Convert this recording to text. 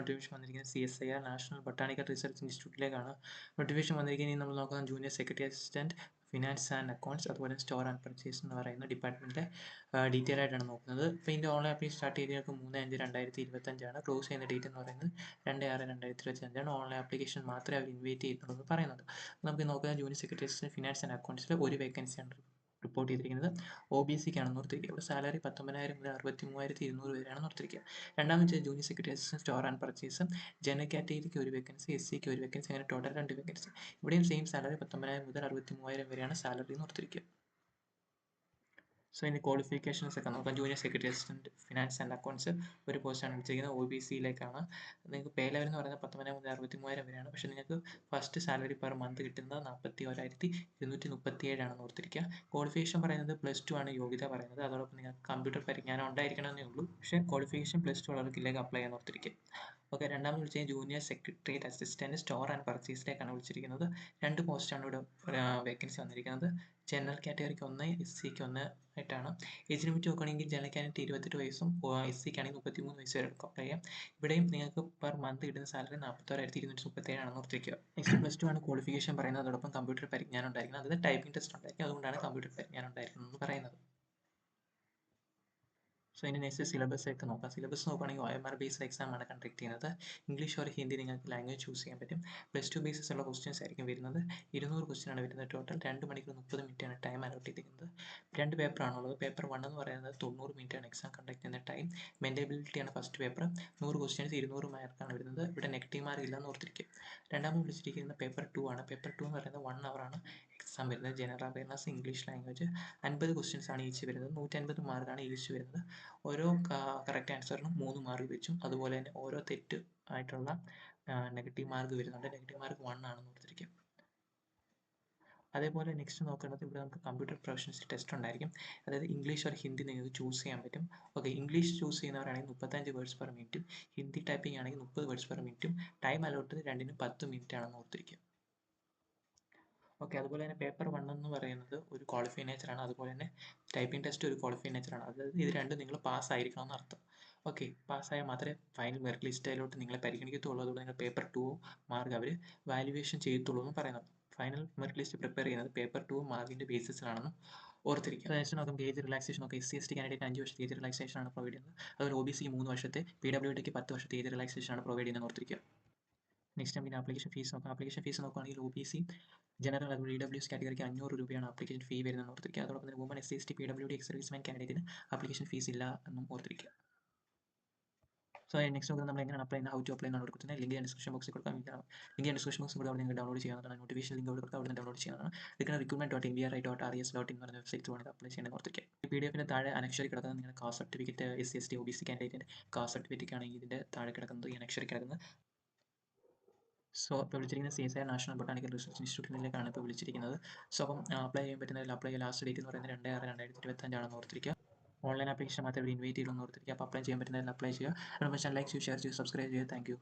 Notification വന്നിരിക്കുന്നത് CSIR national botanical research ഇൻസ്റ്റിറ്റ്യൂട്ടിലേക്കാണ്. Notification വന്നിരിക്കുന്നത് ഇനി നമ്മൾ നോക്കുന്ന junior secretary assistant finance and accounts, അതുപോലെ സ്റ്റോർ ആൻഡ് പർച്ചേസ് എന്ന് പറയുന്ന ഡിപ്പാർട്ട്മെൻറ്റിൻ്റെ ഡീറ്റെയിൽ ആയിട്ടാണ് നോക്കുന്നത്. ഇപ്പോൾ ഇതിൻ്റെ ഓൺലൈൻ അപ്ലൈ സ്റ്റാർട്ട് ചെയ്തത് 3/5/2025 ക്ലോസ് ചെയ്യുന്ന ഡേറ്റ് എന്ന് പറയുന്നത് 2/6/2025. ഓൺലൈൻ ആപ്ലിക്കേഷൻ മാത്രമേ അവർ ഇൻവൈറ്റ് ചെയ്യുന്നുള്ളൂ എന്ന് പറയുന്നത്. നമുക്ക് നോക്കുക junior secretary assistant finance and അക്കൗണ്ട്സിൽ ഒരു വേക്കൻസിയാണ് റിപ്പോർട്ട് ചെയ്തിരിക്കുന്നത്. OBCക്കാണെന്ന് ഓർത്തിരിക്കുക. ഇവിടെ സാലറി 19,000 മുതൽ 63,200 വരെയാണ് ഓർത്തിരിക്കുക. രണ്ടാമത്തെ junior secretary assistant store and purchase general കാറ്റഗറിക്ക് ഒരു വേക്കൻസി, SCക്ക് ഒരു വേക്കൻസി, അങ്ങനെ ടോട്ടൽ 2 വേക്കൻസി. ഇവിടെയും സെയിം സാലറി 19,000 മുതൽ 63,000 വരെയാണ് സാലറി എന്ന് ഓർത്തിരിക്കുക. സോ ഇനി ക്വാളിഫിക്കേഷൻസ് ഒക്കെ നോക്കാം. Junior secretary assistant finance and accounts ഒരു പോസ്റ്റാണ് വിളിച്ചിരിക്കുന്നത്. OBCയിലേക്കാണ്. നിങ്ങൾക്ക് പേ ലെവൽ എന്ന് പറയുന്നത് 19,000 മുതൽ 63,000 വരെയാണ്. പക്ഷേ നിങ്ങൾക്ക് ഫസ്റ്റ് സാലറി പെർ മന്ത് കിട്ടുന്നത് 41,237 ആണെന്ന് ഓർത്തിരിക്കുക. ക്വാളിഫിക്കേഷൻ പറയുന്നത് +2 ആണ് യോഗ്യത പറയുന്നത്. അതോടൊപ്പം നിങ്ങൾക്ക് കമ്പ്യൂട്ടർ പരിജ്ഞാനം ഉണ്ടായിരിക്കണമെന്നേ ഉള്ളൂ. പക്ഷേ ക്വാളിഫിക്കേഷൻ +2 ഉള്ളവർക്ക് ഇതിലേക്ക് അപ്ലൈ ചെയ്യാൻ ഓർത്തിരിക്കുക. ഓക്കെ, രണ്ടാമത് വിളിച്ചത് junior secretariat assistant store and പർച്ചേസിലേക്കാണ് വിളിച്ചിരിക്കുന്നത്. 2 പോസ്റ്റാണ് ഇവിടെ വേക്കൻസി വന്നിരിക്കുന്നത്. ജനറൽ കാറ്റഗറിക്ക് 1, SCക്ക് 1 ആയിട്ടാണ്. ഏജ് ലിമിറ്റ് നോക്കുകയാണെങ്കിൽ ജനറൽ കാറ്റഗറി 28 വയസ്സും SCക്ക് ആണെങ്കിൽ 33 വയസ്സ് വരെ അപ്ലൈ ചെയ്യാം. ഇവിടെയും നിങ്ങൾക്ക് പെർ മന്ത് കിട്ടുന്ന സാലറി 41,237 ആണെന്ന് ഓർത്തിരിക്കുക. നെക്സ്റ്റ് +2 ആണ് ക്വാളിഫിക്കേഷൻ പറയുന്നത്. അതോടൊപ്പം കമ്പ്യൂട്ടർ പരിജ്ഞാനം ഉണ്ടായിരിക്കണം. അതായത് ടൈപ്പിംഗ് ടെസ്റ്റ് ഉണ്ടായിരിക്കും. അതുകൊണ്ടാണ് കമ്പ്യൂട്ടർ പരിജ്ഞാനം ഉണ്ടായിരിക്കണം എന്ന് പറയുന്നത്. സോ ഇനി നെക്സ്റ്റ് സിലബസ് ഒക്കെ നോക്കാം. സിലബസ് നോക്കുകയാണെങ്കിൽ OMR ബേസ്ഡ് എക്സാം ആണ് കണ്ടക്ട് ചെയ്യുന്നത്. ഇംഗ്ലീഷ് ഓർ ഹിന്ദി നിങ്ങൾക്ക് ലാംഗ്വേജ് ചൂസ് ചെയ്യാൻ പറ്റും. +2 ബേസിസ് ഉള്ള ക്വസ്റ്റ്യൻസ് ആയിരിക്കും വരുന്നത്. 200 ക്വസ്റ്റ്യൻ ആണ് വരുന്നത്. ടോട്ടൽ 2 മണിക്കൂർ 30 മിനിറ്റ് ആണ് ടൈം അലോട്ട് ചെയ്തിരിക്കുന്നത്. 2 പേപ്പറാണുള്ളത്. പേപ്പർ 1 എന്ന് പറയുന്നത് 90 മിനിറ്റ് ആണ് എക്സാം കണ്ടക്ട് ചെയ്യുന്ന ടൈം. മെൻറ്റബിലിറ്റി ആണ് ഫസ്റ്റ് പേപ്പർ. 100 ക്വസ്റ്റ്യൻസ് 200 മാർക്കാണ് വരുന്നത്. ഇവിടെ നെഗറ്റീവ് മാർക്ക് ഇല്ലെന്ന് ഓർത്തിരിക്കുക. രണ്ടാമത് വിളിച്ചിരിക്കുന്ന പേപ്പർ 2 ആണ്. പേപ്പർ 2 എന്ന് പറയുന്നത് 1 അവർ ആണ് എക്സാം വരുന്നത്. General awareness, English language 50 questions ആണ് ഈച്ച് വരുന്നത്. 150 മാർക്കാണ് ഈച്ച് വരുന്നത്. ഓരോ കറക്റ്റ് ആൻസറിനും 3 മാർക്ക് വെച്ചും, അതുപോലെ തന്നെ ഓരോ തെറ്റ് ആയിട്ടുള്ള നെഗറ്റീവ് മാർക്ക് വരുന്നുണ്ട്. നെഗറ്റീവ് മാർക്ക് 1 ആണെന്ന് ഓർത്തിരിക്കുക. അതേപോലെ നെക്സ്റ്റ് നോക്കേണ്ടത് ഇവിടെ നമുക്ക് കമ്പ്യൂട്ടർ പ്രൊഫഷൻസി ടെസ്റ്റ് ഉണ്ടായിരിക്കും. അതായത് ഇംഗ്ലീഷ് ഓർ ഹിന്ദി നിങ്ങൾക്ക് ചൂസ് ചെയ്യാൻ പറ്റും. ഓക്കെ, ഇംഗ്ലീഷ് ചൂസ് ചെയ്യുന്നവരാണെങ്കിൽ 35 വേർഡ്സ് പെർ മിനിറ്റും, ഹിന്ദി ടൈപ്പിംഗ് ആണെങ്കിൽ 30 വേർഡ്സ് പെർ മിനിറ്റും. ടൈം അലോട്ട് രണ്ടിനും 10 മിനിറ്റ് ആണെന്ന് ഓർത്തിരിക്കുക. ഓക്കെ, അതുപോലെ തന്നെ പേപ്പർ 1 എന്ന് പറയുന്നത് ഒരു ക്വാളിഫൈ നേച്ചറാണ്. അതുപോലെ തന്നെ ടൈപ്പിംഗ് ടെസ്റ്റ് ഒരു ക്വാളിഫൈ നേച്ചറാണ്. അതായത് ഇത് രണ്ടും നിങ്ങൾ പാസ് ആയിരിക്കണം എന്ന് അർത്ഥം. ഓക്കെ, പാസ്സായാൽ മാത്രമേ ഫൈനൽ മെറിറ്റ് ലിസ്റ്റിലോട്ട് നിങ്ങളെ പരിഗണിക്കത്തുള്ളൂ. അതുകൊണ്ട് നിങ്ങൾ പേപ്പർ 2 മാർക്ക് അവർ വാല്യുവേഷൻ ചെയ്യത്തുള്ളൂ എന്ന് പറയുന്നത്. ഫൈനൽ മെറിറ്റ് ലിസ്റ്റ് പ്രിപ്പയർ ചെയ്യുന്നത് പേപ്പർ 2 മാർക്കിൻ്റെ ബേസിസിലാണെന്ന് ഓർത്തിരിക്കുക. അതിനുശേഷം നോക്കാം ഏജ് റിലാക്സേഷൻ നോക്കാം. SC/ST കാൻഡിഡേറ്റ് 5 വർഷത്തെ ഏജ് റിലാക്സേഷൻ ആണ് പ്രൊവൈഡ് ചെയ്യുന്നത്. അതുപോലെ OBCക്ക് 3 വർഷത്തെ, PWDക്ക് 10 വർഷത്തെ ഏജ് റിലാക്സേഷൻ ആണ് പ്രൊവൈഡ് ചെയ്യുന്നത് ഓർത്തിരിക്കുക. നെക്സ്റ്റ് നമുക്ക് ആപ്ലിക്കേഷൻ ഫീസ് നോക്കാം. ആപ്ലിക്കേഷൻ ഫീസ് നോക്കുകയാണെങ്കിൽ OBC, ജനറൽ, അതുപോലെ EWS കാറ്റഗറിക്ക് 500 രൂപയാണ് ആപ്ലിക്കേഷൻ ഫീ വരുന്നത് ഓർത്തിരിക്കുക. അതോടൊപ്പം തന്നെ woman, SC/ST, PWD, ex serviceman കാൻഡിഡേറ്റിന് ആപ്ലിക്കേഷൻ ഫീസ് ഇല്ല എന്നും ഓർത്തിരിക്കുക. സോ നെക്സ്റ്റ് നോക്കുന്നത് നമ്മൾ എങ്ങനെയാണ് അപ്ലൈ ചെയ്യുന്നത്, ഹൗ ടു അപ്ലൈ എന്നാണ് കൊടുക്കുന്നത്. ലിങ്ക് ഡിസ്ക്രിപ്ഷൻ ബോക്സിൽ കൊടുക്കാം. ലിങ്ക് ഡിസ്ക്രിപ്ഷൻ ബോക്സിൽ കൂടെ അവിടെ നിങ്ങൾ ഡൗൺലോഡ് ചെയ്യാവുന്നതാണ്. നോട്ടിഫിക്കേഷൻ ലിങ്ക് അവിടെ കൊടുക്കുക, അവിടെ നിന്ന് ഡൗൺലോഡ് ചെയ്യാവുന്നതാണ്. ഇതിന് recruitment.nvri.res.in എന്ന് പറയുന്ന വെബ്സൈറ്റ് വേണമെങ്കിൽ അപ്ലൈ ചെയ്യണമെന്ന് ഓർത്തിരിക്കുക. PDF താഴെ അനക്ഷരി കിടക്കുന്നത് നിങ്ങളുടെ കാസ്റ്റ് സർട്ടിഫിക്കറ്റ്, SC/ST, OBC കാൻഡിഡേറ്റിൻ്റെ കാസ്റ്റ് സർട്ടിഫിക്കറ്റ് ആണ് ഇതിൻ്റെ താഴെ കിടക്കുന്നത്, ഈ അനക്ഷരി കിടക്കുന്നത്. സോ ഇപ്പോൾ വിളിച്ചിരിക്കുന്നത് CSIR നാഷണൽ ബൊട്ടാണിക്കൽ റിസർച്ച് ഇൻസ്റ്റിറ്റ്യൂട്ടിലേക്കാണ് ഇപ്പോൾ വിളിച്ചിരിക്കുന്നത്. സോ അപ്പം അപ്ലൈ ചെയ്യാൻ പറ്റുന്നതിൽ അപ്ലൈ ചെയ്യാൻ ലാസ്റ്റ് ഡേറ്റ് എന്ന് പറയുന്നത് 2/6/2025 ആണെന്ന് ഓർത്തിരിക്കുക. ഓൺലൈൻ ആപ്ലിക്കേഷൻ മാത്രമേ ഇവിടെ ഇൻവൈറ്റ് ചെയ്യുള്ളൂ എന്ന് ഓർത്തിരിക്കുക. അപ്പോൾ അപ്ലൈ ചെയ്യാൻ പറ്റുന്നതിൽ അപ്ലൈ ചെയ്യുക. അതുപോലെ ചാനൽ ലൈക്ക് ചെയ്യുക, ഷെയർ ചെയ്യുക, സബ്സ്ക്രൈബ് ചെയ്യുക. Thank you.